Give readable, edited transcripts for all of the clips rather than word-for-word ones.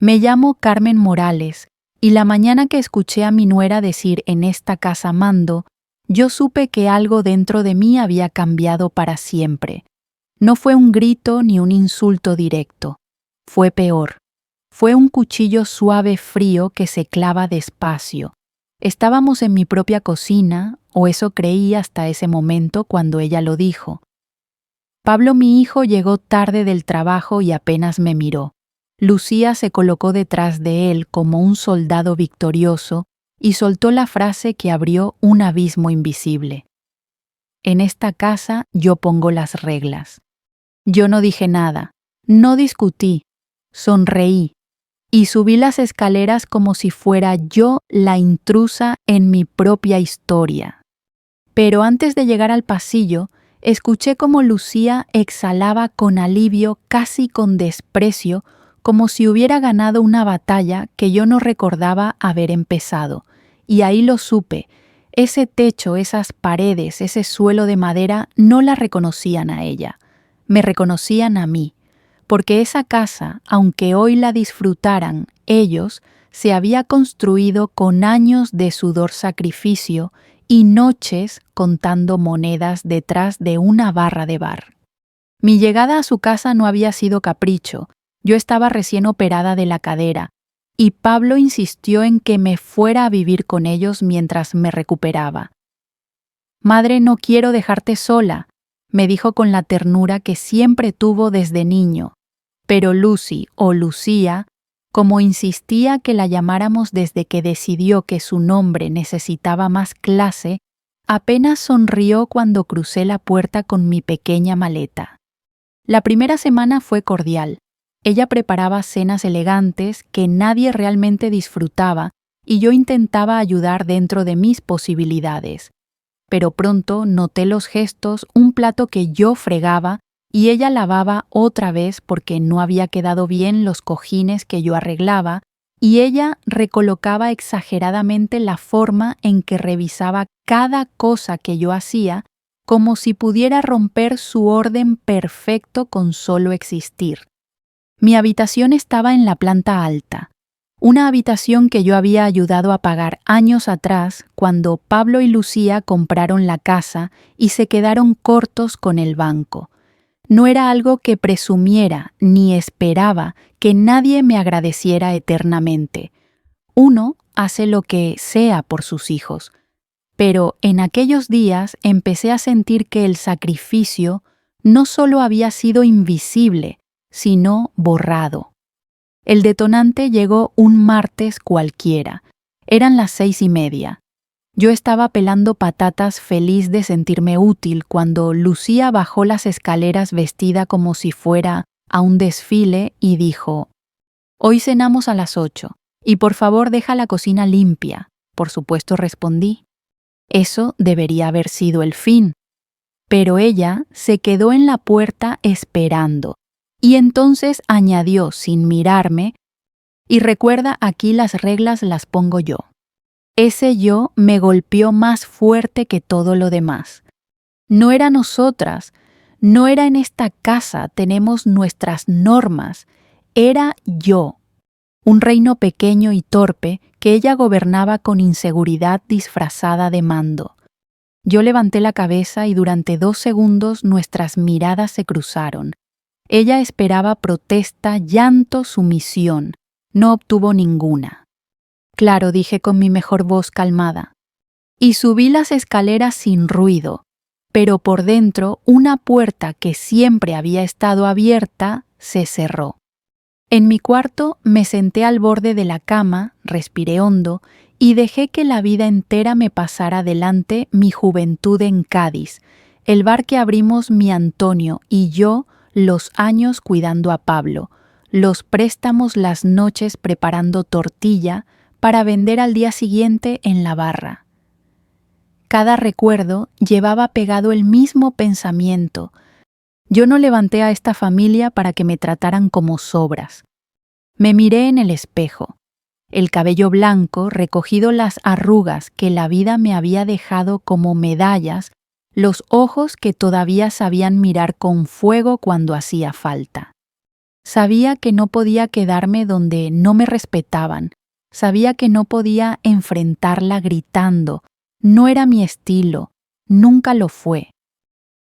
Me llamo Carmen Morales, y la mañana que escuché a mi nuera decir en esta casa mando, yo supe que algo dentro de mí había cambiado para siempre. No fue un grito ni un insulto directo. Fue peor. Fue un cuchillo suave frío que se clava despacio. Estábamos en mi propia cocina, o eso creí hasta ese momento cuando ella lo dijo. Pablo, mi hijo, llegó tarde del trabajo y apenas me miró. Lucía se colocó detrás de él como un soldado victorioso y soltó la frase que abrió un abismo invisible. En esta casa yo pongo las reglas. Yo no dije nada, no discutí, sonreí y subí las escaleras como si fuera yo la intrusa en mi propia historia. Pero antes de llegar al pasillo, escuché cómo Lucía exhalaba con alivio, casi con desprecio, como si hubiera ganado una batalla que yo no recordaba haber empezado. Y ahí lo supe. Ese techo, esas paredes, ese suelo de madera no la reconocían a ella. Me reconocían a mí. Porque esa casa, aunque hoy la disfrutaran ellos, se había construido con años de sudor sacrificio y noches contando monedas detrás de una barra de bar. Mi llegada a su casa no había sido capricho. Yo estaba recién operada de la cadera, y Pablo insistió en que me fuera a vivir con ellos mientras me recuperaba. «Madre, no quiero dejarte sola», me dijo con la ternura que siempre tuvo desde niño. Pero Lucy, o Lucía, como insistía que la llamáramos desde que decidió que su nombre necesitaba más clase, apenas sonrió cuando crucé la puerta con mi pequeña maleta. La primera semana fue cordial. Ella preparaba cenas elegantes que nadie realmente disfrutaba y yo intentaba ayudar dentro de mis posibilidades. Pero pronto noté los gestos, un plato que yo fregaba y ella lavaba otra vez porque no había quedado bien los cojines que yo arreglaba, y ella recolocaba exageradamente la forma en que revisaba cada cosa que yo hacía, como si pudiera romper su orden perfecto con solo existir. Mi habitación estaba en la planta alta, una habitación que yo había ayudado a pagar años atrás cuando Pablo y Lucía compraron la casa y se quedaron cortos con el banco. No era algo que presumiera ni esperaba que nadie me agradeciera eternamente. Uno hace lo que sea por sus hijos, pero en aquellos días empecé a sentir que el sacrificio no solo había sido invisible, sino borrado. El detonante llegó un martes cualquiera. Eran las 6:30. Yo estaba pelando patatas feliz de sentirme útil cuando Lucía bajó las escaleras vestida como si fuera a un desfile y dijo: «Hoy cenamos a las 8, y por favor deja la cocina limpia». Por supuesto respondí. Eso debería haber sido el fin. Pero ella se quedó en la puerta esperando, y entonces añadió sin mirarme: «Y recuerda, aquí las reglas las pongo yo». Ese yo me golpeó más fuerte que todo lo demás. No era nosotras, no era en esta casa, tenemos nuestras normas. Era yo, un reino pequeño y torpe que ella gobernaba con inseguridad disfrazada de mando. Yo levanté la cabeza y durante 2 segundos nuestras miradas se cruzaron. Ella esperaba protesta, llanto, sumisión. No obtuvo ninguna. «Claro», dije con mi mejor voz calmada. Y subí las escaleras sin ruido, pero por dentro una puerta que siempre había estado abierta se cerró. En mi cuarto me senté al borde de la cama, respiré hondo y dejé que la vida entera me pasara delante mi juventud en Cádiz, el bar que abrimos mi Antonio y yo, los años cuidando a Pablo, los préstamos, las noches preparando tortilla para vender al día siguiente en la barra. Cada recuerdo llevaba pegado el mismo pensamiento. Yo no levanté a esta familia para que me trataran como sobras. Me miré en el espejo. El cabello blanco, recogido las arrugas que la vida me había dejado como medallas, los ojos que todavía sabían mirar con fuego cuando hacía falta. Sabía que no podía quedarme donde no me respetaban. Sabía que no podía enfrentarla gritando. No era mi estilo. Nunca lo fue.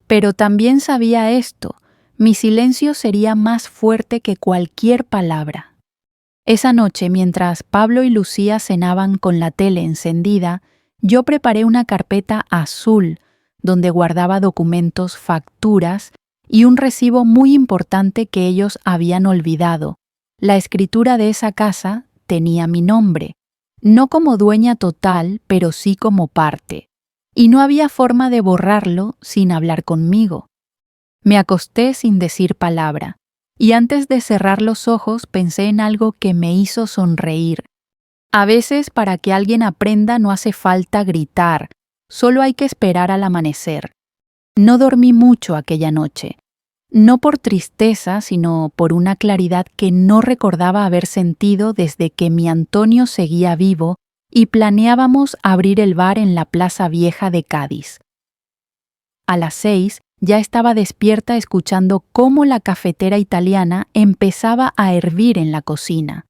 Pero también sabía esto. Mi silencio sería más fuerte que cualquier palabra. Esa noche, mientras Pablo y Lucía cenaban con la tele encendida, yo preparé una carpeta azul donde guardaba documentos, facturas y un recibo muy importante que ellos habían olvidado. La escritura de esa casa tenía mi nombre, no como dueña total, pero sí como parte, y no había forma de borrarlo sin hablar conmigo. Me acosté sin decir palabra, y antes de cerrar los ojos pensé en algo que me hizo sonreír. A veces, para que alguien aprenda no hace falta gritar, solo hay que esperar al amanecer. No dormí mucho aquella noche, no por tristeza, sino por una claridad que no recordaba haber sentido desde que mi Antonio seguía vivo y planeábamos abrir el bar en la Plaza Vieja de Cádiz. A las 6 ya estaba despierta escuchando cómo la cafetera italiana empezaba a hervir en la cocina.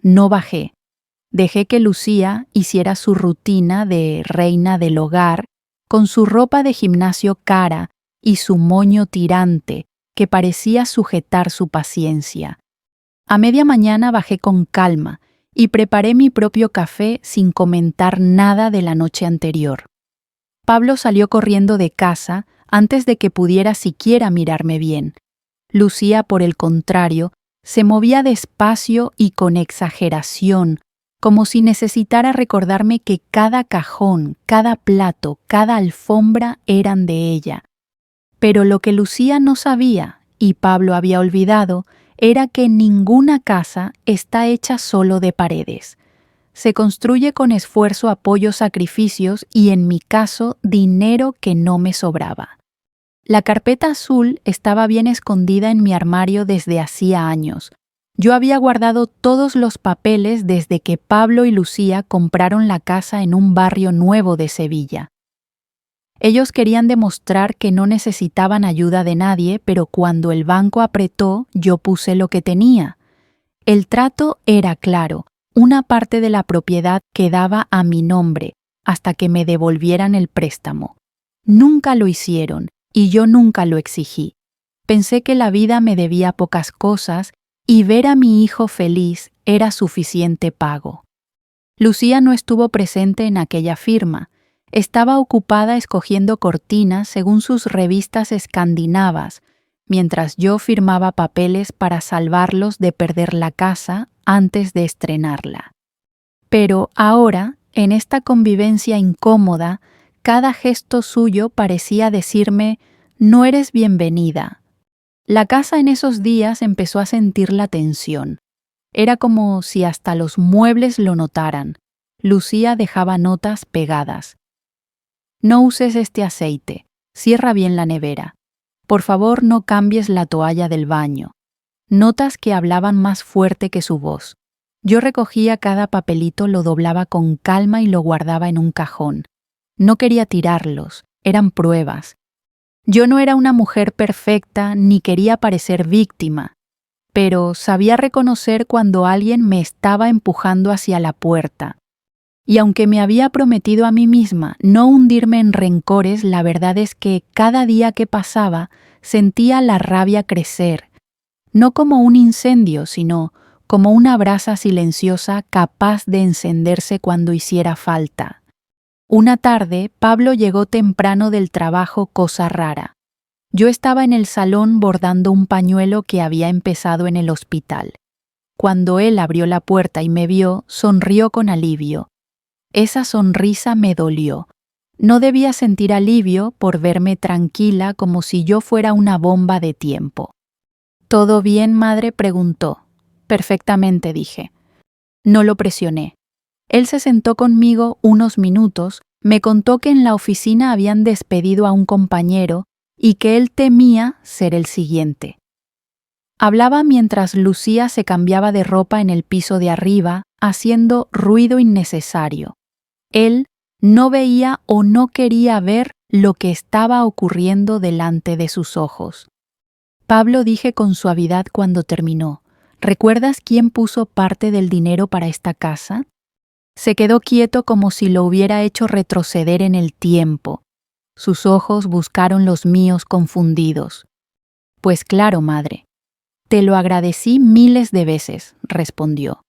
No bajé. Dejé que Lucía hiciera su rutina de reina del hogar con su ropa de gimnasio cara y su moño tirante que parecía sujetar su paciencia. A media mañana bajé con calma y preparé mi propio café sin comentar nada de la noche anterior. Pablo salió corriendo de casa antes de que pudiera siquiera mirarme bien. Lucía, por el contrario, se movía despacio y con exageración, como si necesitara recordarme que cada cajón, cada plato, cada alfombra eran de ella. Pero lo que Lucía no sabía, y Pablo había olvidado, era que ninguna casa está hecha solo de paredes. Se construye con esfuerzo, apoyo, sacrificios y, en mi caso, dinero que no me sobraba. La carpeta azul estaba bien escondida en mi armario desde hacía años. Yo había guardado todos los papeles desde que Pablo y Lucía compraron la casa en un barrio nuevo de Sevilla. Ellos querían demostrar que no necesitaban ayuda de nadie, pero cuando el banco apretó, yo puse lo que tenía. El trato era claro. Una parte de la propiedad quedaba a mi nombre hasta que me devolvieran el préstamo. Nunca lo hicieron y yo nunca lo exigí. Pensé que la vida me debía pocas cosas y ver a mi hijo feliz era suficiente pago. Lucía no estuvo presente en aquella firma. Estaba ocupada escogiendo cortinas según sus revistas escandinavas, mientras yo firmaba papeles para salvarlos de perder la casa antes de estrenarla. Pero ahora, en esta convivencia incómoda, cada gesto suyo parecía decirme: «No eres bienvenida». La casa en esos días empezó a sentir la tensión. Era como si hasta los muebles lo notaran. Lucía dejaba notas pegadas. «No uses este aceite. Cierra bien la nevera. Por favor, no cambies la toalla del baño». Notas que hablaban más fuerte que su voz. Yo recogía cada papelito, lo doblaba con calma y lo guardaba en un cajón. No quería tirarlos, eran pruebas. Yo no era una mujer perfecta ni quería parecer víctima, pero sabía reconocer cuando alguien me estaba empujando hacia la puerta. Y aunque me había prometido a mí misma no hundirme en rencores, la verdad es que cada día que pasaba sentía la rabia crecer. No como un incendio, sino como una brasa silenciosa capaz de encenderse cuando hiciera falta. Una tarde, Pablo llegó temprano del trabajo, cosa rara. Yo estaba en el salón bordando un pañuelo que había empezado en el hospital. Cuando él abrió la puerta y me vio, sonrió con alivio. Esa sonrisa me dolió. No debía sentir alivio por verme tranquila, como si yo fuera una bomba de tiempo. «¿Todo bien, madre?», preguntó. «Perfectamente», dije. No lo presioné. Él se sentó conmigo unos minutos, me contó que en la oficina habían despedido a un compañero y que él temía ser el siguiente. Hablaba mientras Lucía se cambiaba de ropa en el piso de arriba, haciendo ruido innecesario. Él no veía o no quería ver lo que estaba ocurriendo delante de sus ojos. Pablo, dije con suavidad cuando terminó. ¿Recuerdas quién puso parte del dinero para esta casa? Se quedó quieto como si lo hubiera hecho retroceder en el tiempo. Sus ojos buscaron los míos confundidos. Pues claro, madre. Te lo agradecí miles de veces, respondió.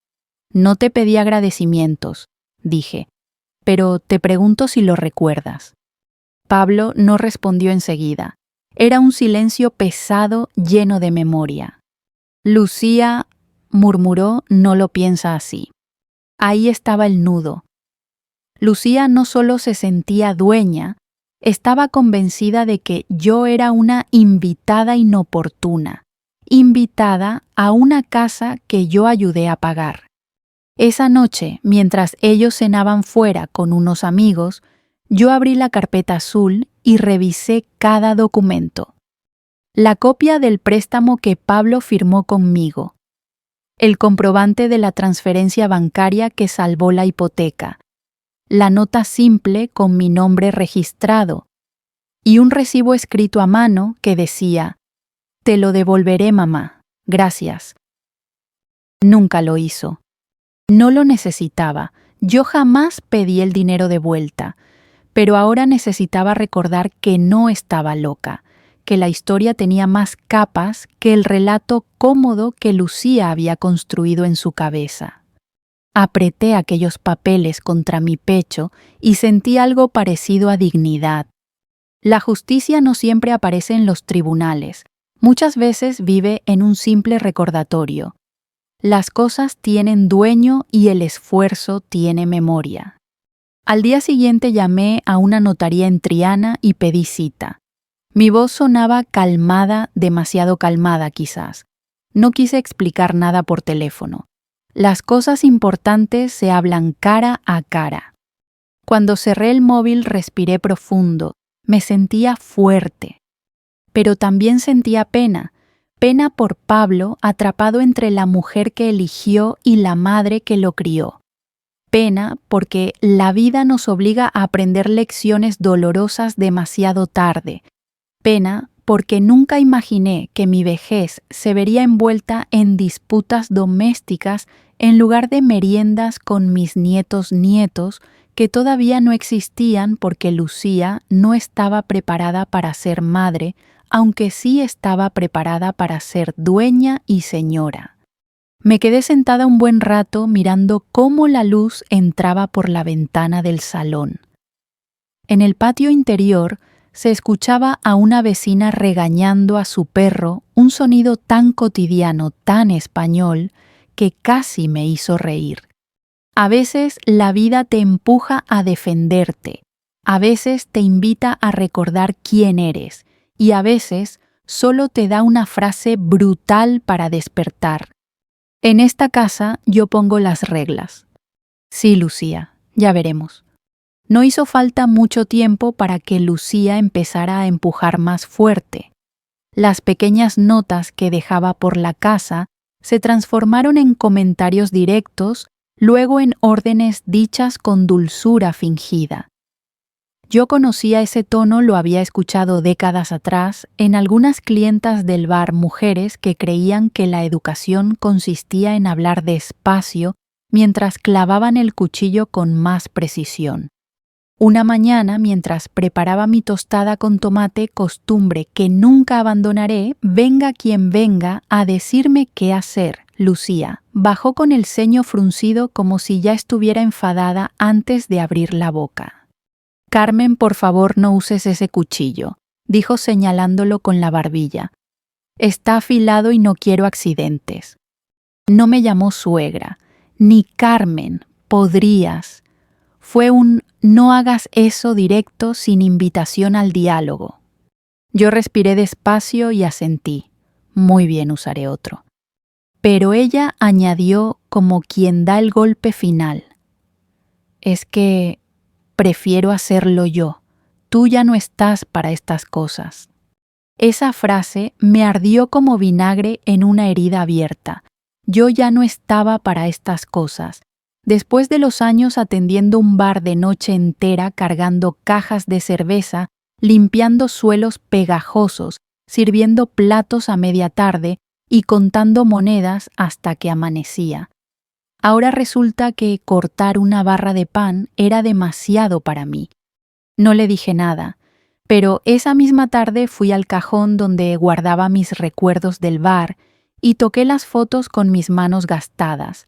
No te pedí agradecimientos, dije, pero te pregunto si lo recuerdas. Pablo no respondió enseguida. Era un silencio pesado, lleno de memoria. Lucía, murmuró, no lo piensa así. Ahí estaba el nudo. Lucía no solo se sentía dueña, estaba convencida de que yo era una invitada inoportuna, invitada a una casa que yo ayudé a pagar. Esa noche, mientras ellos cenaban fuera con unos amigos, yo abrí la carpeta azul y revisé cada documento. La copia del préstamo que Pablo firmó conmigo, el comprobante de la transferencia bancaria que salvó la hipoteca, la nota simple con mi nombre registrado y un recibo escrito a mano que decía: «Te lo devolveré, mamá. Gracias». Nunca lo hizo. No lo necesitaba. Yo jamás pedí el dinero de vuelta, pero ahora necesitaba recordar que no estaba loca, que la historia tenía más capas que el relato cómodo que Lucía había construido en su cabeza. Apreté aquellos papeles contra mi pecho y sentí algo parecido a dignidad. La justicia no siempre aparece en los tribunales, muchas veces vive en un simple recordatorio. Las cosas tienen dueño y el esfuerzo tiene memoria. Al día siguiente llamé a una notaría en Triana y pedí cita. Mi voz sonaba calmada, demasiado calmada quizás. No quise explicar nada por teléfono. Las cosas importantes se hablan cara a cara. Cuando cerré el móvil respiré profundo, me sentía fuerte. Pero también sentía pena. Pena por Pablo atrapado entre la mujer que eligió y la madre que lo crió. Pena porque la vida nos obliga a aprender lecciones dolorosas demasiado tarde. Pena porque nunca imaginé que mi vejez se vería envuelta en disputas domésticas en lugar de meriendas con mis nietos que todavía no existían porque Lucía no estaba preparada para ser madre, aunque sí estaba preparada para ser dueña y señora. Me quedé sentada un buen rato mirando cómo la luz entraba por la ventana del salón. En el patio interior se escuchaba a una vecina regañando a su perro, un sonido tan cotidiano, tan español, que casi me hizo reír. A veces la vida te empuja a defenderte, a veces te invita a recordar quién eres, y a veces solo te da una frase brutal para despertar. En esta casa yo pongo las reglas. Sí, Lucía, ya veremos. No hizo falta mucho tiempo para que Lucía empezara a empujar más fuerte. Las pequeñas notas que dejaba por la casa se transformaron en comentarios directos, luego en órdenes dichas con dulzura fingida. Yo conocía ese tono, lo había escuchado décadas atrás en algunas clientas del bar, mujeres que creían que la educación consistía en hablar despacio mientras clavaban el cuchillo con más precisión. Una mañana, mientras preparaba mi tostada con tomate, costumbre que nunca abandonaré, venga quien venga a decirme qué hacer, Lucía bajó con el ceño fruncido como si ya estuviera enfadada antes de abrir la boca. «Carmen, por favor, no uses ese cuchillo», dijo señalándolo con la barbilla. «Está afilado y no quiero accidentes». No me llamó suegra, ni Carmen, podrías. Fue un «no hagas eso» directo sin invitación al diálogo. Yo respiré despacio y asentí. Muy bien, usaré otro. Pero ella añadió como quien da el golpe final. «Es que prefiero hacerlo yo. Tú ya no estás para estas cosas». Esa frase me ardió como vinagre en una herida abierta. Yo ya no estaba para estas cosas. Después de los años atendiendo un bar de noche entera, cargando cajas de cerveza, limpiando suelos pegajosos, sirviendo platos a media tarde y contando monedas hasta que amanecía. Ahora resulta que cortar una barra de pan era demasiado para mí. No le dije nada, pero esa misma tarde fui al cajón donde guardaba mis recuerdos del bar y toqué las fotos con mis manos gastadas.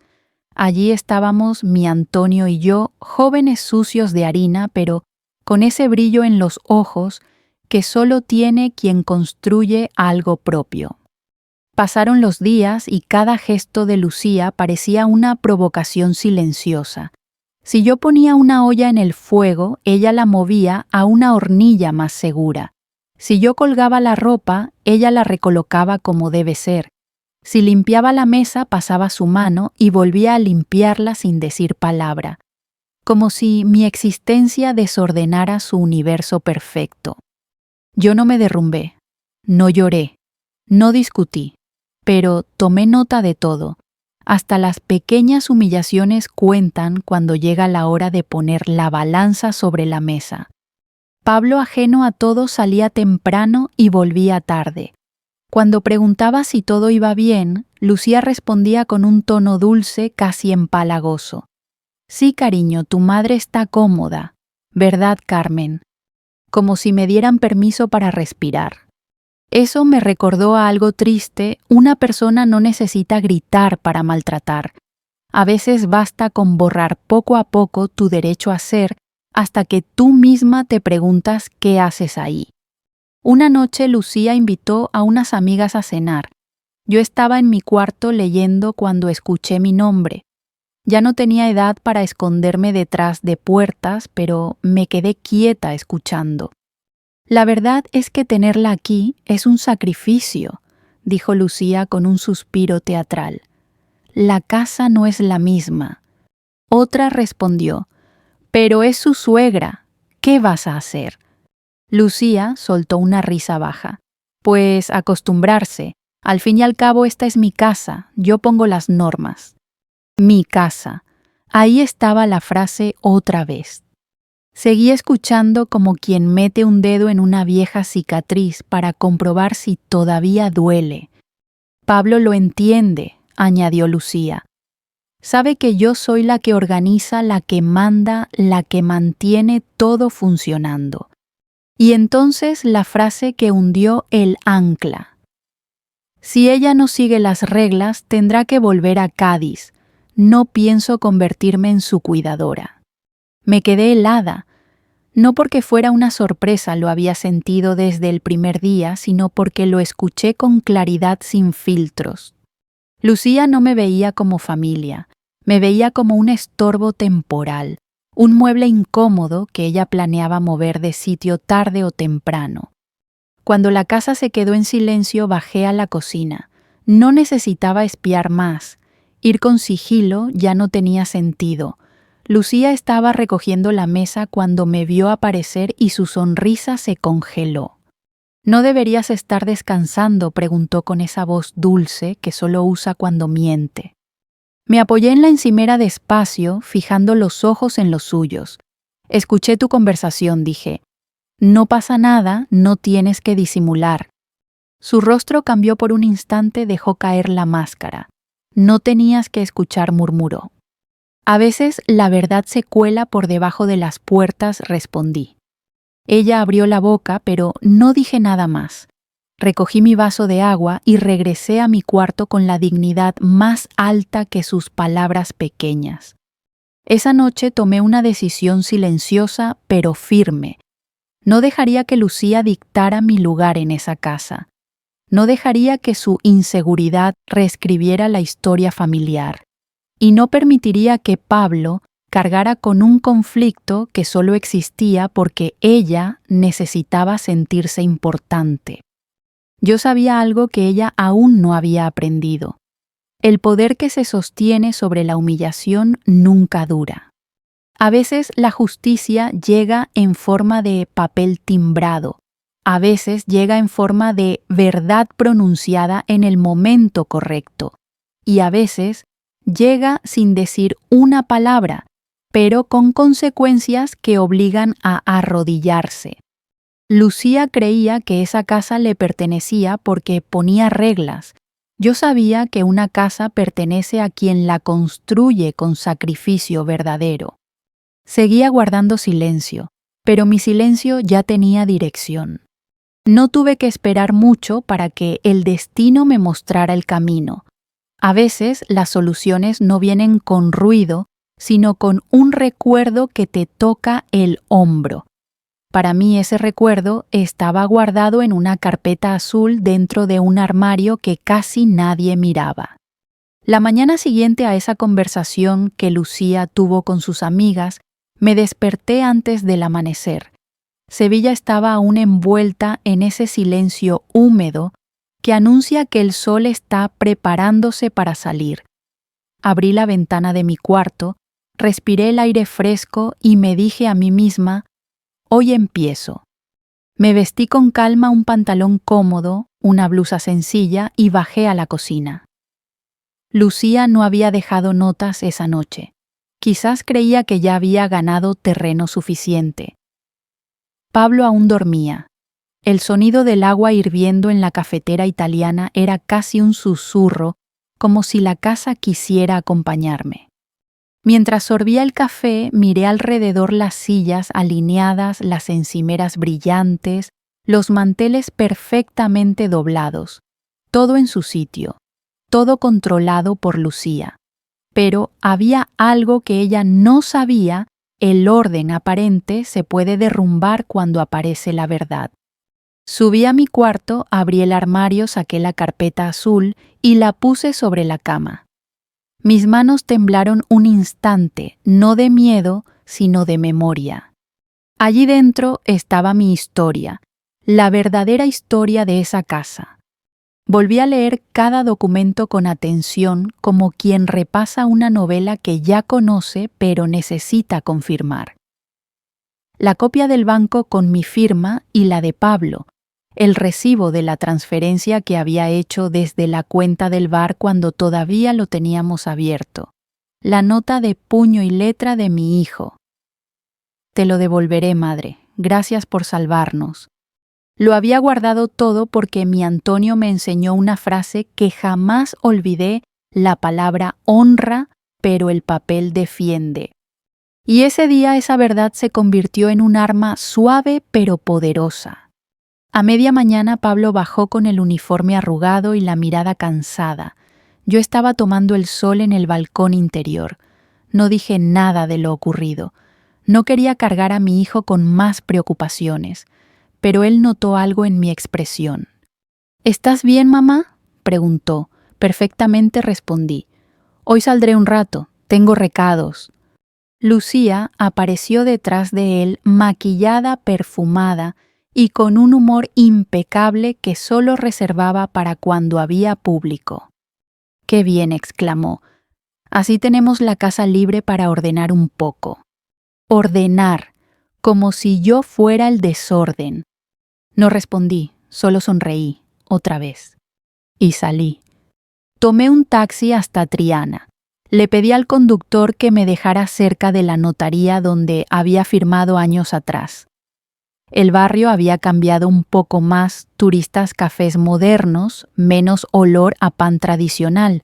Allí estábamos mi Antonio y yo, jóvenes sucios de harina, pero con ese brillo en los ojos que solo tiene quien construye algo propio. Pasaron los días y cada gesto de Lucía parecía una provocación silenciosa. Si yo ponía una olla en el fuego, ella la movía a una hornilla más segura. Si yo colgaba la ropa, ella la recolocaba como debe ser. Si limpiaba la mesa, pasaba su mano y volvía a limpiarla sin decir palabra, como si mi existencia desordenara su universo perfecto. Yo no me derrumbé, no lloré, no discutí, pero tomé nota de todo. Hasta las pequeñas humillaciones cuentan cuando llega la hora de poner la balanza sobre la mesa. Pablo, ajeno a todo, salía temprano y volvía tarde. Cuando preguntaba si todo iba bien, Lucía respondía con un tono dulce, casi empalagoso. Sí, cariño, tu madre está cómoda. ¿Verdad, Carmen? Como si me dieran permiso para respirar. Eso me recordó a algo triste. Una persona no necesita gritar para maltratar. A veces basta con borrar poco a poco tu derecho a ser hasta que tú misma te preguntas qué haces ahí. Una noche Lucía invitó a unas amigas a cenar. Yo estaba en mi cuarto leyendo cuando escuché mi nombre. Ya no tenía edad para esconderme detrás de puertas, pero me quedé quieta escuchando. La verdad es que tenerla aquí es un sacrificio, dijo Lucía con un suspiro teatral. La casa no es la misma. Otra respondió, pero es su suegra. ¿Qué vas a hacer? Lucía soltó una risa baja. Pues acostumbrarse. Al fin y al cabo esta es mi casa, yo pongo las normas. Mi casa. Ahí estaba la frase otra vez. Seguí escuchando como quien mete un dedo en una vieja cicatriz para comprobar si todavía duele. Pablo lo entiende, añadió Lucía. Sabe que yo soy la que organiza, la que manda, la que mantiene todo funcionando. Y entonces la frase que hundió el ancla. Si ella no sigue las reglas, tendrá que volver a Cádiz. No pienso convertirme en su cuidadora. Me quedé helada. No porque fuera una sorpresa, lo había sentido desde el primer día, sino porque lo escuché con claridad sin filtros. Lucía no me veía como familia, me veía como un estorbo temporal, un mueble incómodo que ella planeaba mover de sitio tarde o temprano. Cuando la casa se quedó en silencio, bajé a la cocina. No necesitaba espiar más. Ir con sigilo ya no tenía sentido. Lucía estaba recogiendo la mesa cuando me vio aparecer y su sonrisa se congeló. ¿No deberías estar descansando?, preguntó con esa voz dulce que solo usa cuando miente. Me apoyé en la encimera despacio, fijando los ojos en los suyos. Escuché tu conversación, dije. No pasa nada, no tienes que disimular. Su rostro cambió por un instante, dejó caer la máscara. No tenías que escuchar, murmuró. A veces la verdad se cuela por debajo de las puertas, respondí. Ella abrió la boca, pero no dije nada más. Recogí mi vaso de agua y regresé a mi cuarto con la dignidad más alta que sus palabras pequeñas. Esa noche tomé una decisión silenciosa pero firme. No dejaría que Lucía dictara mi lugar en esa casa. No dejaría que su inseguridad reescribiera la historia familiar. Y no permitiría que Pablo cargara con un conflicto que solo existía porque ella necesitaba sentirse importante. Yo sabía algo que ella aún no había aprendido. El poder que se sostiene sobre la humillación nunca dura. A veces la justicia llega en forma de papel timbrado. A veces llega en forma de verdad pronunciada en el momento correcto. Y a veces llega sin decir una palabra, pero con consecuencias que obligan a arrodillarse. Lucía creía que esa casa le pertenecía porque ponía reglas. Yo sabía que una casa pertenece a quien la construye con sacrificio verdadero. Seguía guardando silencio, pero mi silencio ya tenía dirección. No tuve que esperar mucho para que el destino me mostrara el camino. A veces las soluciones no vienen con ruido, sino con un recuerdo que te toca el hombro. Para mí ese recuerdo estaba guardado en una carpeta azul dentro de un armario que casi nadie miraba. La mañana siguiente a esa conversación que Lucía tuvo con sus amigas, me desperté antes del amanecer. Sevilla estaba aún envuelta en ese silencio húmedo que anuncia que el sol está preparándose para salir. Abrí la ventana de mi cuarto, respiré el aire fresco y me dije a mí misma: hoy empiezo. Me vestí con calma un pantalón cómodo, una blusa sencilla y bajé a la cocina. Lucía no había dejado notas esa noche. Quizás creía que ya había ganado terreno suficiente. Pablo aún dormía. El sonido del agua hirviendo en la cafetera italiana era casi un susurro, como si la casa quisiera acompañarme. Mientras sorbía el café, miré alrededor las sillas alineadas, las encimeras brillantes, los manteles perfectamente doblados, todo en su sitio, todo controlado por Lucía. Pero había algo que ella no sabía: el orden aparente se puede derrumbar cuando aparece la verdad. Subí a mi cuarto, abrí el armario, saqué la carpeta azul y la puse sobre la cama. Mis manos temblaron un instante, no de miedo, sino de memoria. Allí dentro estaba mi historia, la verdadera historia de esa casa. Volví a leer cada documento con atención, como quien repasa una novela que ya conoce pero necesita confirmar. La copia del banco con mi firma y la de Pablo, el recibo de la transferencia que había hecho desde la cuenta del bar cuando todavía lo teníamos abierto, la nota de puño y letra de mi hijo. Te lo devolveré, madre. Gracias por salvarnos. Lo había guardado todo porque mi Antonio me enseñó una frase que jamás olvidé: la palabra honra, pero el papel defiende. Y ese día esa verdad se convirtió en un arma suave pero poderosa. A media mañana Pablo bajó con el uniforme arrugado y la mirada cansada. Yo estaba tomando el sol en el balcón interior. No dije nada de lo ocurrido. No quería cargar a mi hijo con más preocupaciones, pero él notó algo en mi expresión. ¿Estás bien, mamá?, preguntó. Perfectamente, respondí. Hoy saldré un rato, tengo recados. Lucía apareció detrás de él, maquillada, perfumada y con un humor impecable que solo reservaba para cuando había público. ¡Qué bien!, exclamó. Así tenemos la casa libre para ordenar un poco. Ordenar, como si yo fuera el desorden. No respondí, solo sonreí, otra vez. Y salí. Tomé un taxi hasta Triana. Le pedí al conductor que me dejara cerca de la notaría donde había firmado años atrás. El barrio había cambiado un poco más, turistas, cafés modernos, menos olor a pan tradicional,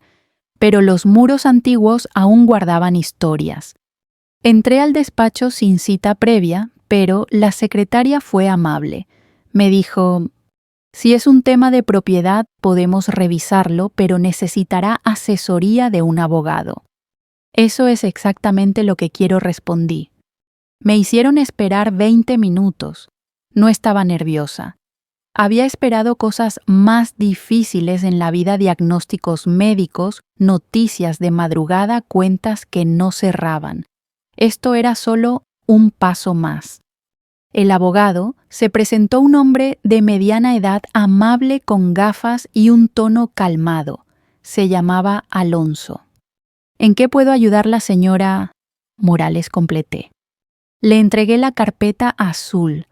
pero los muros antiguos aún guardaban historias. Entré al despacho sin cita previa, pero la secretaria fue amable. Me dijo: si es un tema de propiedad, podemos revisarlo, pero necesitará asesoría de un abogado. Eso es exactamente lo que quiero, respondí. Me hicieron esperar 20 minutos. No estaba nerviosa. Había esperado cosas más difíciles en la vida: diagnósticos médicos, noticias de madrugada, cuentas que no cerraban. Esto era solo un paso más. El abogado se presentó, un hombre de mediana edad, amable, con gafas y un tono calmado. Se llamaba Alonso. ¿En qué puedo ayudarla, señora Morales?, completé. Le entregué la carpeta azul.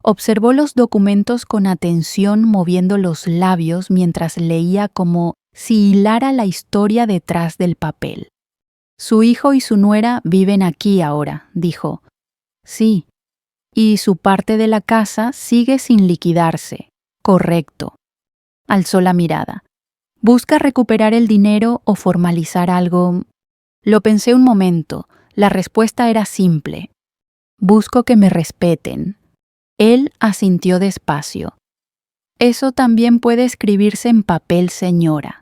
Observó los documentos con atención, moviendo los labios mientras leía, como si hilara la historia detrás del papel. Su hijo y su nuera viven aquí ahora, dijo. Sí. Y su parte de la casa sigue sin liquidarse. Correcto. Alzó la mirada. ¿Busca recuperar el dinero o formalizar algo? Lo pensé un momento. La respuesta era simple. Busco que me respeten. Él asintió despacio. Eso también puede escribirse en papel, señora.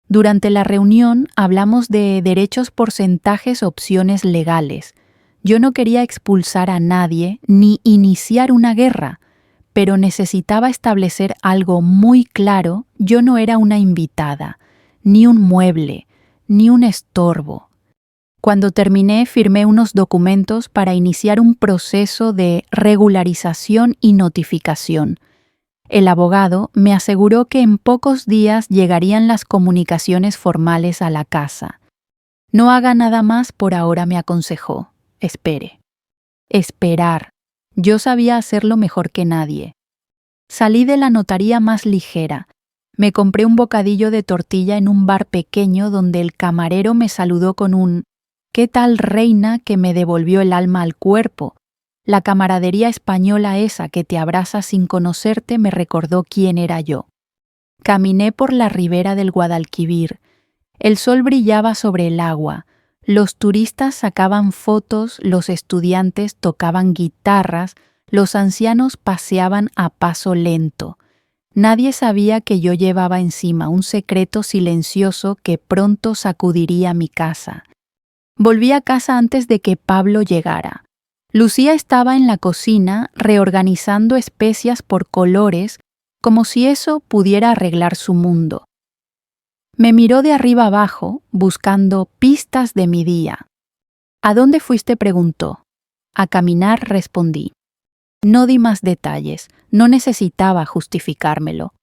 Durante la reunión hablamos de derechos, porcentajes, opciones legales. Yo no quería expulsar a nadie ni iniciar una guerra, pero necesitaba establecer algo muy claro. Yo no era una invitada, ni un mueble, ni un estorbo. Cuando terminé, firmé unos documentos para iniciar un proceso de regularización y notificación. El abogado me aseguró que en pocos días llegarían las comunicaciones formales a la casa. No haga nada más por ahora, me aconsejó. Espere. Esperar. Yo sabía hacerlo mejor que nadie. Salí de la notaría más ligera. Me compré un bocadillo de tortilla en un bar pequeño donde el camarero me saludó con un «¿Qué tal, reina?», que me devolvió el alma al cuerpo. La camaradería española esa que te abraza sin conocerte me recordó quién era yo. Caminé por la ribera del Guadalquivir. El sol brillaba sobre el agua. Los turistas sacaban fotos, los estudiantes tocaban guitarras, los ancianos paseaban a paso lento. Nadie sabía que yo llevaba encima un secreto silencioso que pronto sacudiría mi casa. Volví a casa antes de que Pablo llegara. Lucía estaba en la cocina reorganizando especias por colores, como si eso pudiera arreglar su mundo. Me miró de arriba abajo, buscando pistas de mi día. «¿A dónde fuiste?», preguntó. «A caminar», respondí. No di más detalles, no necesitaba justificármelo.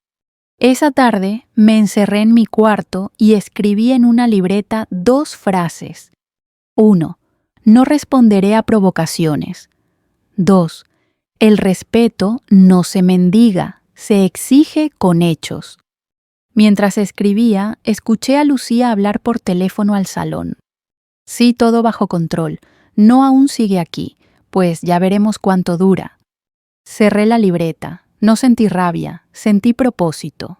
Esa tarde me encerré en mi cuarto y escribí en una libreta 2 frases. 1. No responderé a provocaciones. 2. El respeto no se mendiga, se exige con hechos. Mientras escribía, escuché a Lucía hablar por teléfono al salón. «Sí, todo bajo control. No aún sigue aquí, pues ya veremos cuánto dura». Cerré la libreta. No sentí rabia, sentí propósito.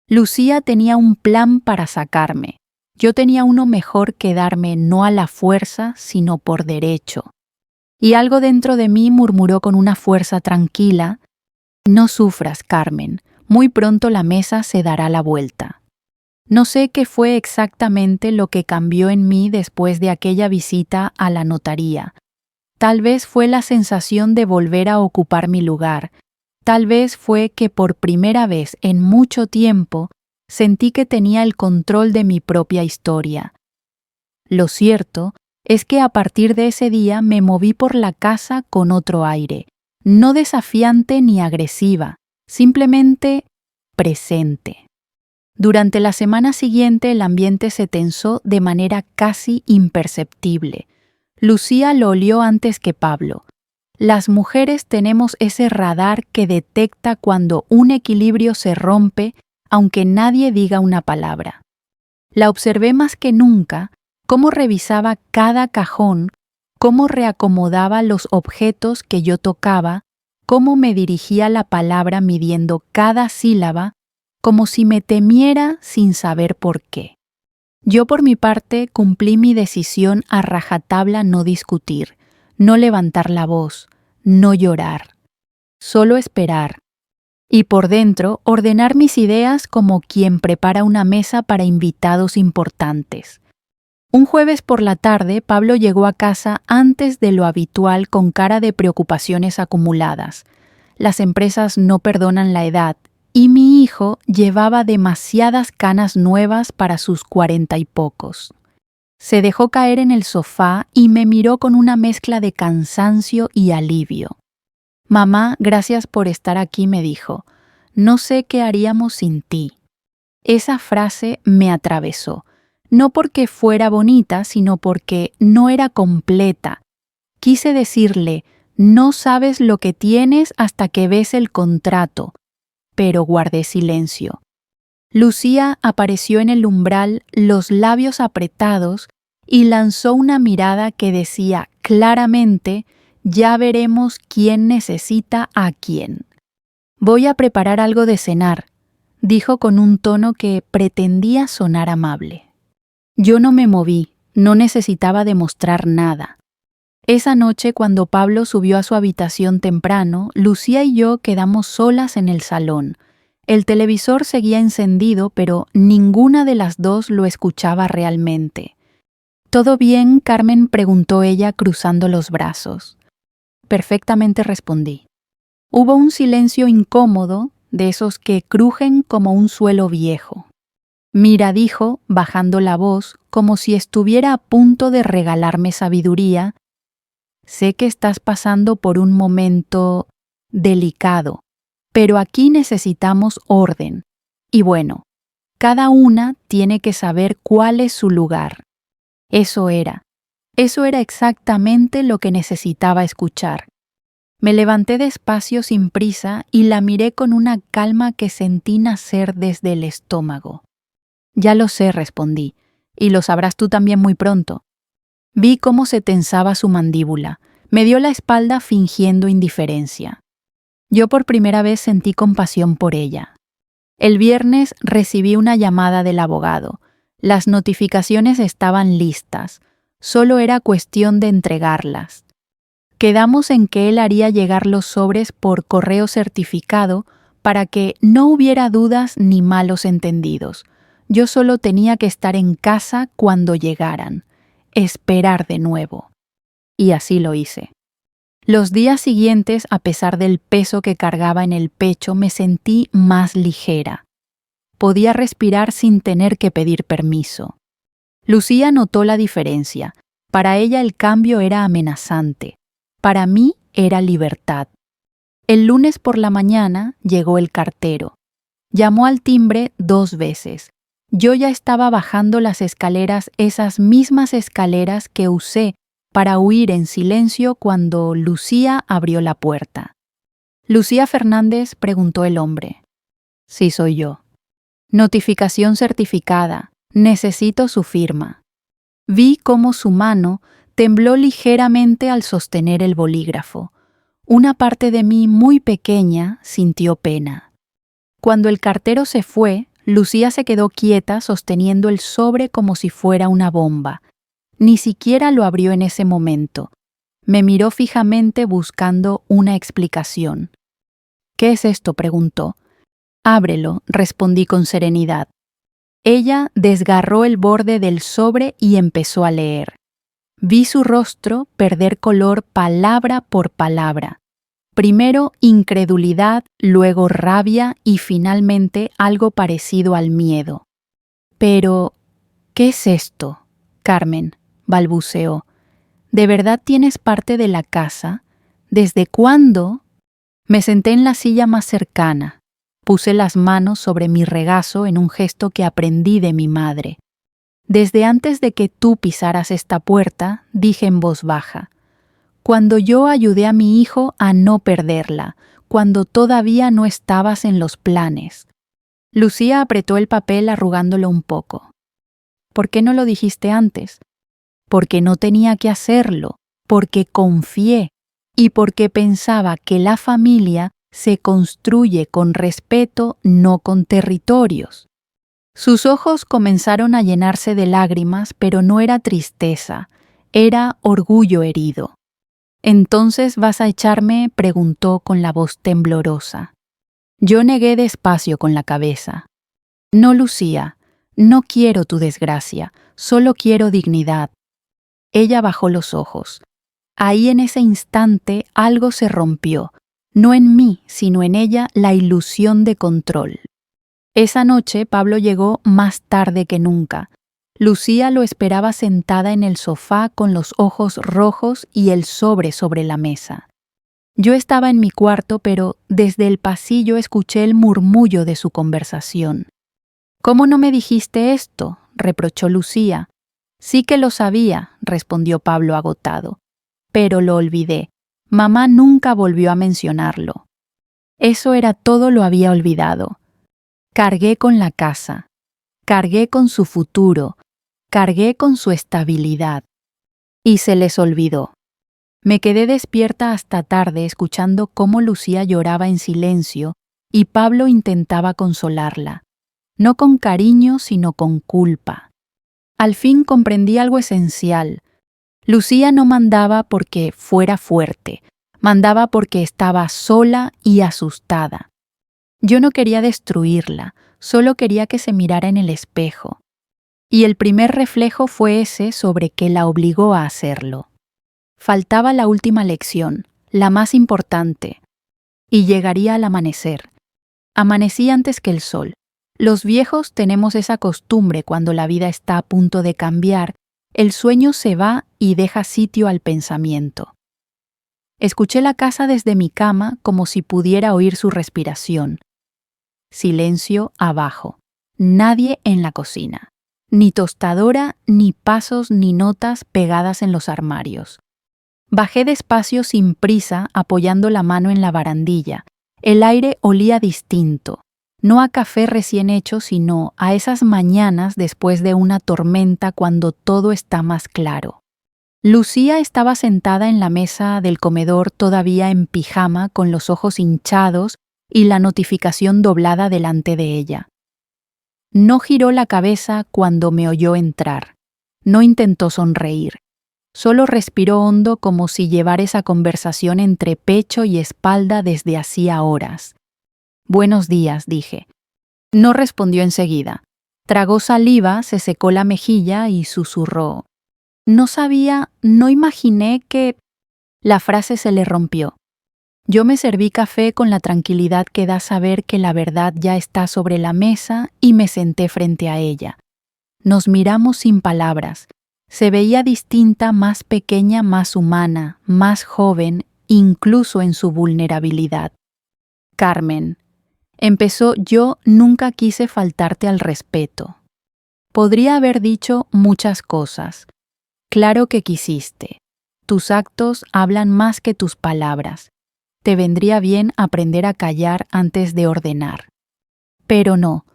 Lucía tenía un plan para sacarme. Yo tenía uno mejor: quedarme no a la fuerza, sino por derecho. Y algo dentro de mí murmuró con una fuerza tranquila: «No sufras, Carmen, muy pronto la mesa se dará la vuelta». No sé qué fue exactamente lo que cambió en mí después de aquella visita a la notaría. Tal vez fue la sensación de volver a ocupar mi lugar. Tal vez fue que por primera vez en mucho tiempo sentí que tenía el control de mi propia historia. Lo cierto es que a partir de ese día me moví por la casa con otro aire, no desafiante ni agresiva, simplemente presente. Durante la semana siguiente el ambiente se tensó de manera casi imperceptible. Lucía lo olió antes que Pablo. Las mujeres tenemos ese radar que detecta cuando un equilibrio se rompe, aunque nadie diga una palabra. La observé más que nunca, cómo revisaba cada cajón, cómo reacomodaba los objetos que yo tocaba, cómo me dirigía la palabra midiendo cada sílaba, como si me temiera sin saber por qué. Yo por mi parte cumplí mi decisión a rajatabla: no discutir, no levantar la voz, no llorar, solo esperar. Y por dentro ordenar mis ideas como quien prepara una mesa para invitados importantes. Un jueves por la tarde, Pablo llegó a casa antes de lo habitual con cara de preocupaciones acumuladas. Las empresas no perdonan la edad, y mi hijo llevaba demasiadas canas nuevas para sus 40 y pocos. Se dejó caer en el sofá y me miró con una mezcla de cansancio y alivio. «Mamá, gracias por estar aquí», me dijo. «No sé qué haríamos sin ti». Esa frase me atravesó, no porque fuera bonita, sino porque no era completa. Quise decirle: «No sabes lo que tienes hasta que ves el contrato», pero guardé silencio. Lucía apareció en el umbral, los labios apretados, y lanzó una mirada que decía claramente: Ya veremos quién necesita a quién. Voy a preparar algo de cenar, dijo con un tono que pretendía sonar amable. Yo no me moví, no necesitaba demostrar nada. Esa noche, cuando Pablo subió a su habitación temprano, Lucía y yo quedamos solas en el salón. El televisor seguía encendido, pero ninguna de las dos lo escuchaba realmente. ¿Todo bien, Carmen?, preguntó ella cruzando los brazos. Perfectamente, respondí. Hubo un silencio incómodo, de esos que crujen como un suelo viejo. Mira, dijo, bajando la voz, como si estuviera a punto de regalarme sabiduría, sé que estás pasando por un momento delicado, pero aquí necesitamos orden. Y bueno, cada una tiene que saber cuál es su lugar. Eso era exactamente lo que necesitaba escuchar. Me levanté despacio sin prisa y la miré con una calma que sentí nacer desde el estómago. Ya lo sé, respondí, y lo sabrás tú también muy pronto. Vi cómo se tensaba su mandíbula. Me dio la espalda fingiendo indiferencia. Yo por primera vez sentí compasión por ella. El viernes recibí una llamada del abogado. Las notificaciones estaban listas. Solo era cuestión de entregarlas. Quedamos en que él haría llegar los sobres por correo certificado para que no hubiera dudas ni malos entendidos. Yo solo tenía que estar en casa cuando llegaran. Esperar de nuevo. Y así lo hice. Los días siguientes, a pesar del peso que cargaba en el pecho, me sentí más ligera. Podía respirar sin tener que pedir permiso. Lucía notó la diferencia. Para ella el cambio era amenazante. Para mí era libertad. El lunes por la mañana llegó el cartero. Llamó al timbre 2 veces. Yo ya estaba bajando las escaleras, esas mismas escaleras que usé para huir en silencio cuando Lucía abrió la puerta. «¿Lucía Fernández?», preguntó el hombre. «Sí, soy yo». «Notificación certificada. Necesito su firma». Vi cómo su mano tembló ligeramente al sostener el bolígrafo. Una parte de mí muy pequeña sintió pena. Cuando el cartero se fue, Lucía se quedó quieta sosteniendo el sobre como si fuera una bomba. Ni siquiera lo abrió en ese momento. Me miró fijamente buscando una explicación. «¿Qué es esto?», preguntó. «Ábrelo», respondí con serenidad. Ella desgarró el borde del sobre y empezó a leer. Vi su rostro perder color palabra por palabra. Primero incredulidad, luego rabia y finalmente algo parecido al miedo. «Pero, ¿qué es esto, Carmen?», balbuceó. «¿De verdad tienes parte de la casa? ¿Desde cuándo?» Me senté en la silla más cercana. Puse las manos sobre mi regazo en un gesto que aprendí de mi madre. «Desde antes de que tú pisaras esta puerta», dije en voz baja. «Cuando yo ayudé a mi hijo a no perderla, cuando todavía no estabas en los planes». Lucía apretó el papel arrugándolo un poco. «¿Por qué no lo dijiste antes?» «Porque no tenía que hacerlo, porque confié y porque pensaba que la familia se construye con respeto, no con territorios». Sus ojos comenzaron a llenarse de lágrimas, pero no era tristeza, era orgullo herido. «¿Entonces vas a echarme?», preguntó con la voz temblorosa. Yo negué despacio con la cabeza. «No, Lucía, no quiero tu desgracia, solo quiero dignidad». Ella bajó los ojos. Ahí en ese instante algo se rompió, no en mí, sino en ella la ilusión de control. Esa noche Pablo llegó más tarde que nunca. Lucía lo esperaba sentada en el sofá con los ojos rojos y el sobre la mesa. Yo estaba en mi cuarto, pero desde el pasillo escuché el murmullo de su conversación. «¿Cómo no me dijiste esto?», reprochó Lucía. «Sí que lo sabía», respondió Pablo agotado. «Pero lo olvidé. Mamá nunca volvió a mencionarlo». Eso era todo, lo había olvidado. Cargué con la casa, cargué con su futuro, cargué con su estabilidad. Y se les olvidó. Me quedé despierta hasta tarde escuchando cómo Lucía lloraba en silencio y Pablo intentaba consolarla, no con cariño sino con culpa. Al fin comprendí algo esencial. Lucía no mandaba porque fuera fuerte, mandaba porque estaba sola y asustada. Yo no quería destruirla, solo quería que se mirara en el espejo. Y el primer reflejo fue ese sobre que la obligó a hacerlo. Faltaba la última lección, la más importante, y llegaría al amanecer. Amanecí antes que el sol. Los viejos tenemos esa costumbre cuando la vida está a punto de cambiar, el sueño se va y deja sitio al pensamiento. Escuché la casa desde mi cama como si pudiera oír su respiración. Silencio abajo. Nadie en la cocina. Ni tostadora, ni pasos, ni notas pegadas en los armarios. Bajé despacio sin prisa, apoyando la mano en la barandilla. El aire olía distinto, no a café recién hecho, sino a esas mañanas después de una tormenta cuando todo está más claro. Lucía estaba sentada en la mesa del comedor todavía en pijama con los ojos hinchados y la notificación doblada delante de ella. No giró la cabeza cuando me oyó entrar. No intentó sonreír. Solo respiró hondo como si llevara esa conversación entre pecho y espalda desde hacía horas. «Buenos días», dije. No respondió enseguida. Tragó saliva, se secó la mejilla y susurró. No imaginé que... La frase se le rompió. Yo me serví café con la tranquilidad que da saber que la verdad ya está sobre la mesa y me senté frente a ella. Nos miramos sin palabras. Se veía distinta, más pequeña, más humana, más joven, incluso en su vulnerabilidad. «Carmen», empezó, «yo nunca quise faltarte al respeto. Podría haber dicho muchas cosas. Claro que quisiste. Tus actos hablan más que tus palabras. Te vendría bien aprender a callar antes de ordenar. Pero no,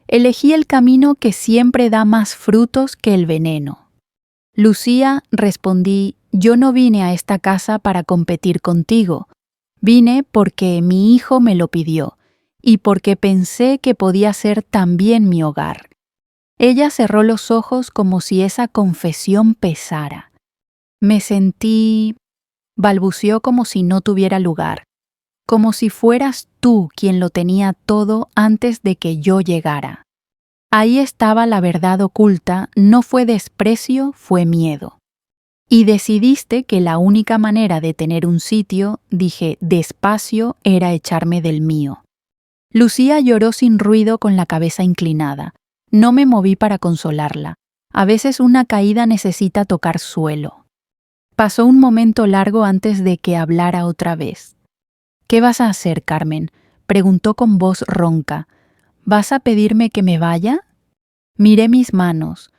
elegí el camino que siempre da más frutos que el veneno». «Lucía», respondí, «yo no vine a esta casa para competir contigo. Vine porque mi hijo me lo pidió y porque pensé que podía ser también mi hogar». Ella cerró los ojos como si esa confesión pesara. Me sentí... balbuceó como si no tuviera lugar. Como si fueras tú quien lo tenía todo antes de que yo llegara. Ahí estaba la verdad oculta, no fue desprecio, fue miedo. Y decidiste que la única manera de tener un sitio, dije despacio, era echarme del mío. Lucía lloró sin ruido con la cabeza inclinada. No me moví para consolarla. A veces una caída necesita tocar suelo. Pasó un momento largo antes de que hablara otra vez. «¿Qué vas a hacer, Carmen?», preguntó con voz ronca. «¿Vas a pedirme que me vaya?». Miré mis manos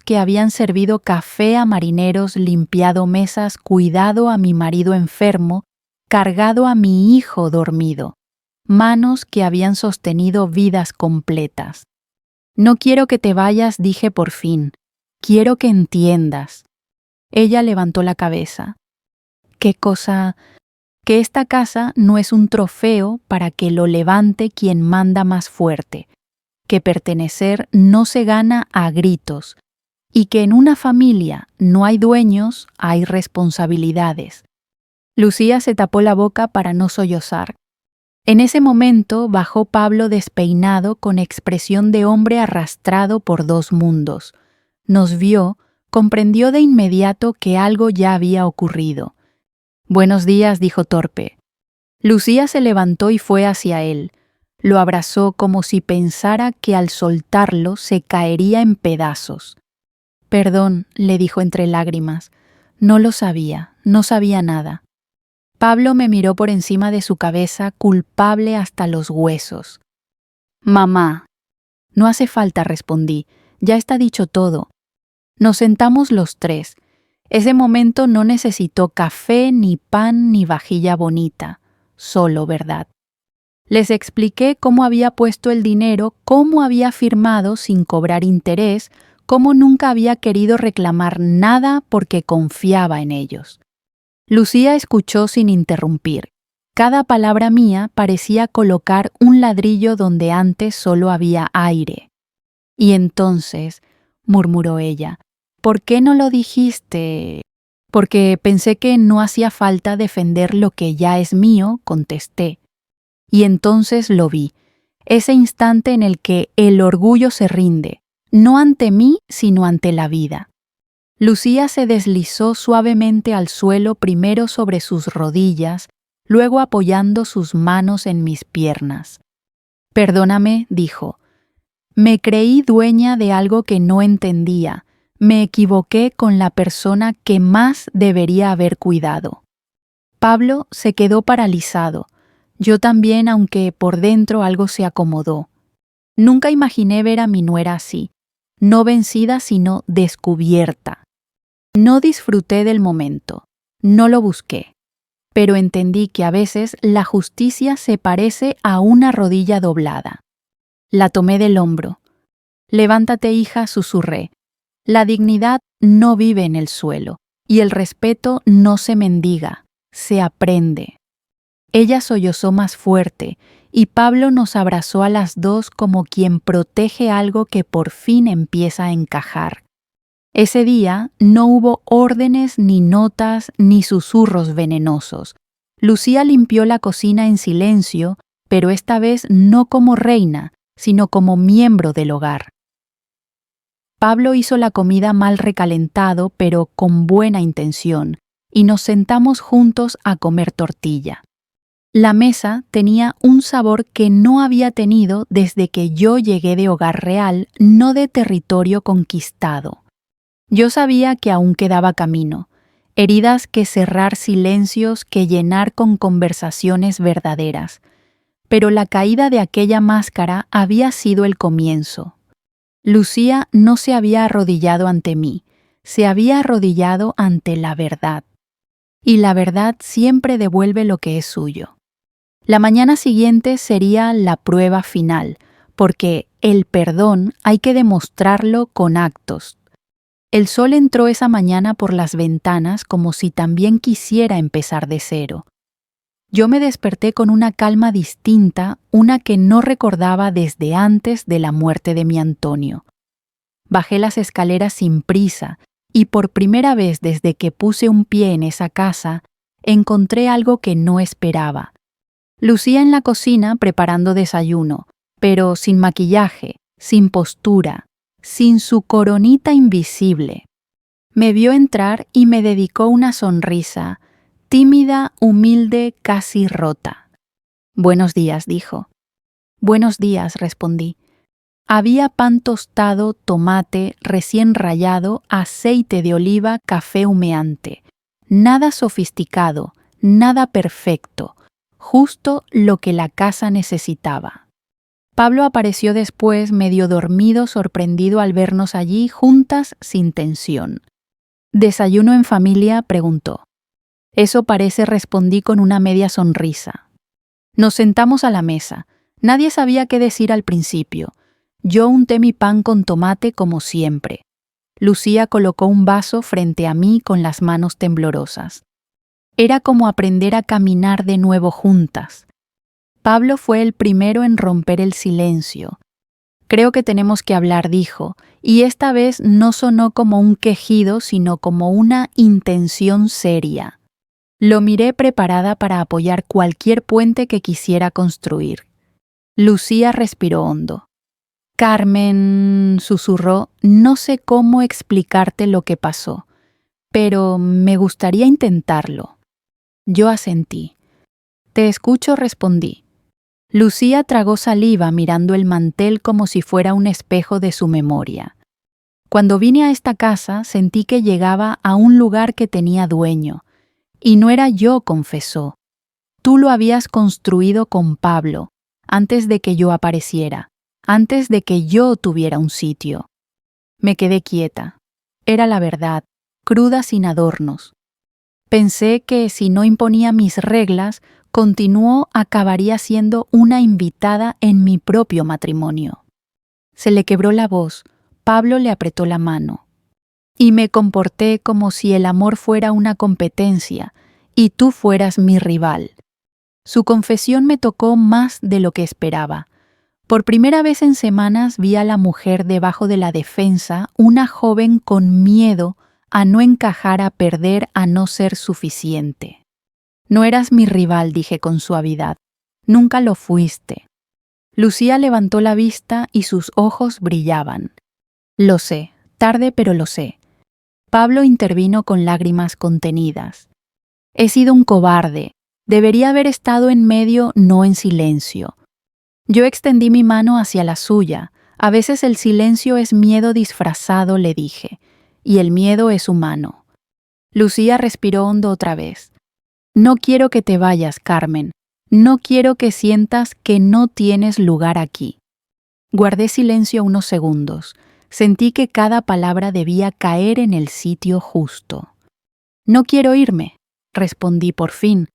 que habían servido café a marineros, limpiado mesas, cuidado a mi marido enfermo, cargado a mi hijo dormido. Manos que habían sostenido vidas completas. «No quiero que te vayas», dije por fin. «Quiero que entiendas». Ella levantó la cabeza. «¿Qué cosa?» «Que esta casa no es un trofeo para que lo levante quien manda más fuerte, que pertenecer no se gana a gritos, y que en una familia no hay dueños, hay responsabilidades». Lucía se tapó la boca para no sollozar. En ese momento bajó Pablo despeinado con expresión de hombre arrastrado por dos mundos. Nos vio, comprendió de inmediato que algo ya había ocurrido. «Buenos días», dijo torpe. Lucía se levantó y fue hacia él. Lo abrazó como si pensara que al soltarlo se caería en pedazos. «Perdón», le dijo entre lágrimas. «No lo sabía, no sabía nada». Pablo me miró por encima de su cabeza, culpable hasta los huesos. «Mamá». «No hace falta», respondí. «Ya está dicho todo». Nos sentamos los tres. Ese momento no necesitó café, ni pan, ni vajilla bonita. Solo verdad. Les expliqué cómo había puesto el dinero, cómo había firmado sin cobrar interés, cómo nunca había querido reclamar nada porque confiaba en ellos. Lucía escuchó sin interrumpir. Cada palabra mía parecía colocar un ladrillo donde antes solo había aire. Y entonces, murmuró ella, ¿por qué no lo dijiste? Porque pensé que no hacía falta defender lo que ya es mío, contesté. Y entonces lo vi, ese instante en el que el orgullo se rinde, no ante mí, sino ante la vida. Lucía se deslizó suavemente al suelo, primero sobre sus rodillas, luego apoyando sus manos en mis piernas. Perdóname, dijo. Me creí dueña de algo que no entendía. Me equivoqué con la persona que más debería haber cuidado. Pablo se quedó paralizado. Yo también, aunque por dentro algo se acomodó. Nunca imaginé ver a mi nuera así, no vencida sino descubierta. No disfruté del momento, no lo busqué, pero entendí que a veces la justicia se parece a una rodilla doblada. La tomé del hombro. Levántate, hija, susurré. La dignidad no vive en el suelo, y el respeto no se mendiga, se aprende. Ella sollozó más fuerte, y Pablo nos abrazó a las dos como quien protege algo que por fin empieza a encajar. Ese día no hubo órdenes, ni notas, ni susurros venenosos. Lucía limpió la cocina en silencio, pero esta vez no como reina, sino como miembro del hogar. Pablo hizo la comida mal recalentado, pero con buena intención, y nos sentamos juntos a comer tortilla. La mesa tenía un sabor que no había tenido desde que yo llegué de hogar real, no de territorio conquistado. Yo sabía que aún quedaba camino, heridas que cerrar, silencios que llenar con conversaciones verdaderas. Pero la caída de aquella máscara había sido el comienzo. Lucía no se había arrodillado ante mí, se había arrodillado ante la verdad. Y la verdad siempre devuelve lo que es suyo. La mañana siguiente sería la prueba final, porque el perdón hay que demostrarlo con actos. El sol entró esa mañana por las ventanas como si también quisiera empezar de cero. Yo me desperté con una calma distinta, una que no recordaba desde antes de la muerte de mi Antonio. Bajé las escaleras sin prisa y por primera vez desde que puse un pie en esa casa, encontré algo que no esperaba. Lucía en la cocina preparando desayuno, pero sin maquillaje, sin postura, sin su coronita invisible. Me vio entrar y me dedicó una sonrisa, tímida, humilde, casi rota. «Buenos días», dijo. «Buenos días», respondí. Había pan tostado, tomate recién rallado, aceite de oliva, café humeante. Nada sofisticado, nada perfecto, justo lo que la casa necesitaba. Pablo apareció después, medio dormido, sorprendido al vernos allí juntas sin tensión. «¿Desayuno en familia?», preguntó. «Eso parece», respondí con una media sonrisa. Nos sentamos a la mesa. Nadie sabía qué decir al principio. Yo unté mi pan con tomate como siempre. Lucía colocó un vaso frente a mí con las manos temblorosas. Era como aprender a caminar de nuevo juntas. Pablo fue el primero en romper el silencio. «Creo que tenemos que hablar», dijo, y esta vez no sonó como un quejido, sino como una intención seria. Lo miré preparada para apoyar cualquier puente que quisiera construir. Lucía respiró hondo. «Carmen», susurró, «no sé cómo explicarte lo que pasó, pero me gustaría intentarlo». Yo asentí. «Te escucho», respondí. Lucía tragó saliva mirando el mantel como si fuera un espejo de su memoria. Cuando vine a esta casa sentí que llegaba a un lugar que tenía dueño. Y no era yo, confesó. Tú lo habías construido con Pablo, antes de que yo apareciera, antes de que yo tuviera un sitio. Me quedé quieta. Era la verdad, cruda sin adornos. Pensé que si no imponía mis reglas, continuó acabaría siendo una invitada en mi propio matrimonio. Se le quebró la voz, Pablo le apretó la mano. Y me comporté como si el amor fuera una competencia, y tú fueras mi rival. Su confesión me tocó más de lo que esperaba. Por primera vez en semanas vi a la mujer debajo de la defensa, una joven con miedo a no encajar, a perder, a no ser suficiente. No eras mi rival, dije con suavidad. Nunca lo fuiste. Lucía levantó la vista y sus ojos brillaban. Lo sé, tarde pero lo sé. Pablo intervino con lágrimas contenidas. He sido un cobarde. Debería haber estado en medio, no en silencio. Yo extendí mi mano hacia la suya. A veces el silencio es miedo disfrazado, le dije, y el miedo es humano. Lucía respiró hondo otra vez. No quiero que te vayas, Carmen. No quiero que sientas que no tienes lugar aquí. Guardé silencio unos segundos. Sentí que cada palabra debía caer en el sitio justo. No quiero irme, respondí por fin,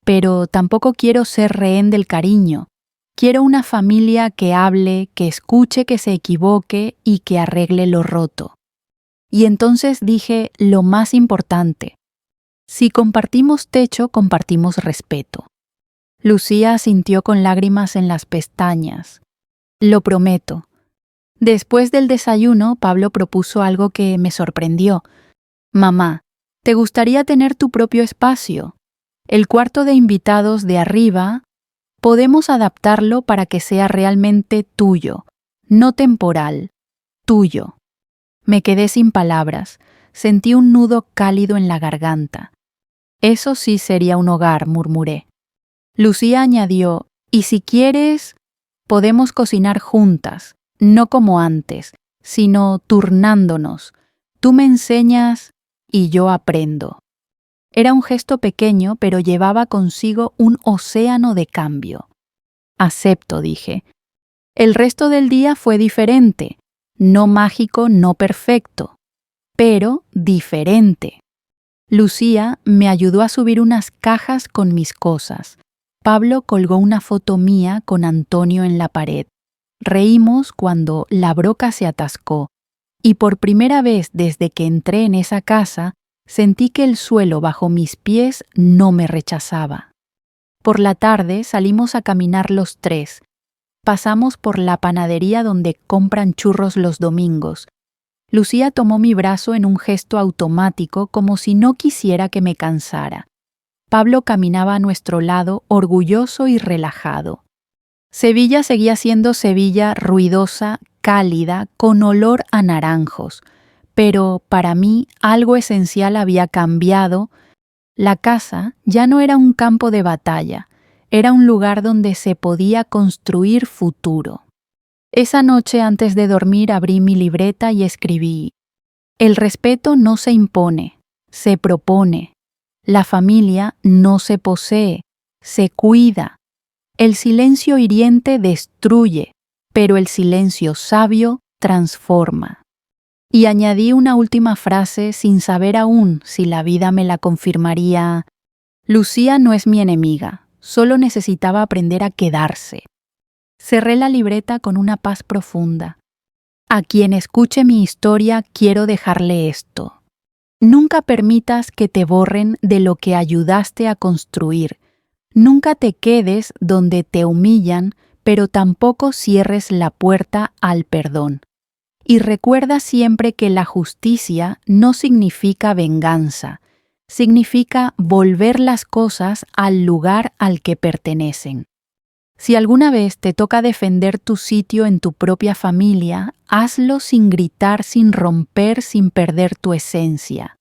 pero tampoco quiero ser rehén del cariño. Quiero una familia que hable, que escuche, que se equivoque y que arregle lo roto. Y entonces dije lo más importante. Si compartimos techo, compartimos respeto. Lucía asintió con lágrimas en las pestañas. Lo prometo. Después del desayuno, Pablo propuso algo que me sorprendió. Mamá, ¿te gustaría tener tu propio espacio? El cuarto de invitados de arriba, podemos adaptarlo para que sea realmente tuyo, no temporal, tuyo. Me quedé sin palabras, sentí un nudo cálido en la garganta. Eso sí sería un hogar, murmuré. Lucía añadió, y si quieres, podemos cocinar juntas, no como antes, sino turnándonos. Tú me enseñas y yo aprendo. Era un gesto pequeño, pero llevaba consigo un océano de cambio. Acepto, dije. El resto del día fue diferente, no mágico, no perfecto, pero diferente. Lucía me ayudó a subir unas cajas con mis cosas. Pablo colgó una foto mía con Antonio en la pared. Reímos cuando la broca se atascó, y por primera vez desde que entré en esa casa, sentí que el suelo bajo mis pies no me rechazaba. Por la tarde salimos a caminar los tres. Pasamos por la panadería donde compran churros los domingos. Lucía tomó mi brazo en un gesto automático como si no quisiera que me cansara. Pablo caminaba a nuestro lado, orgulloso y relajado. Sevilla seguía siendo Sevilla, ruidosa, cálida, con olor a naranjos. Pero para mí algo esencial había cambiado. La casa ya no era un campo de batalla, era un lugar donde se podía construir futuro. Esa noche antes de dormir abrí mi libreta y escribí: el respeto no se impone, se propone. La familia no se posee, se cuida. El silencio hiriente destruye, pero el silencio sabio transforma. Y añadí una última frase sin saber aún si la vida me la confirmaría. Lucía no es mi enemiga, solo necesitaba aprender a quedarse. Cerré la libreta con una paz profunda. A quien escuche mi historia quiero dejarle esto. Nunca permitas que te borren de lo que ayudaste a construir. Nunca te quedes donde te humillan, pero tampoco cierres la puerta al perdón. Y recuerda siempre que la justicia no significa venganza, significa volver las cosas al lugar al que pertenecen. Si alguna vez te toca defender tu sitio en tu propia familia, hazlo sin gritar, sin romper, sin perder tu esencia.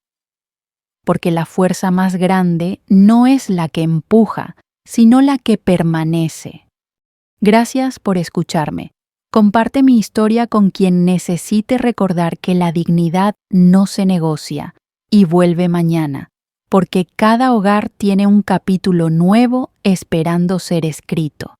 Porque la fuerza más grande no es la que empuja, sino la que permanece. Gracias por escucharme. Comparte mi historia con quien necesite recordar que la dignidad no se negocia y vuelve mañana, porque cada hogar tiene un capítulo nuevo esperando ser escrito.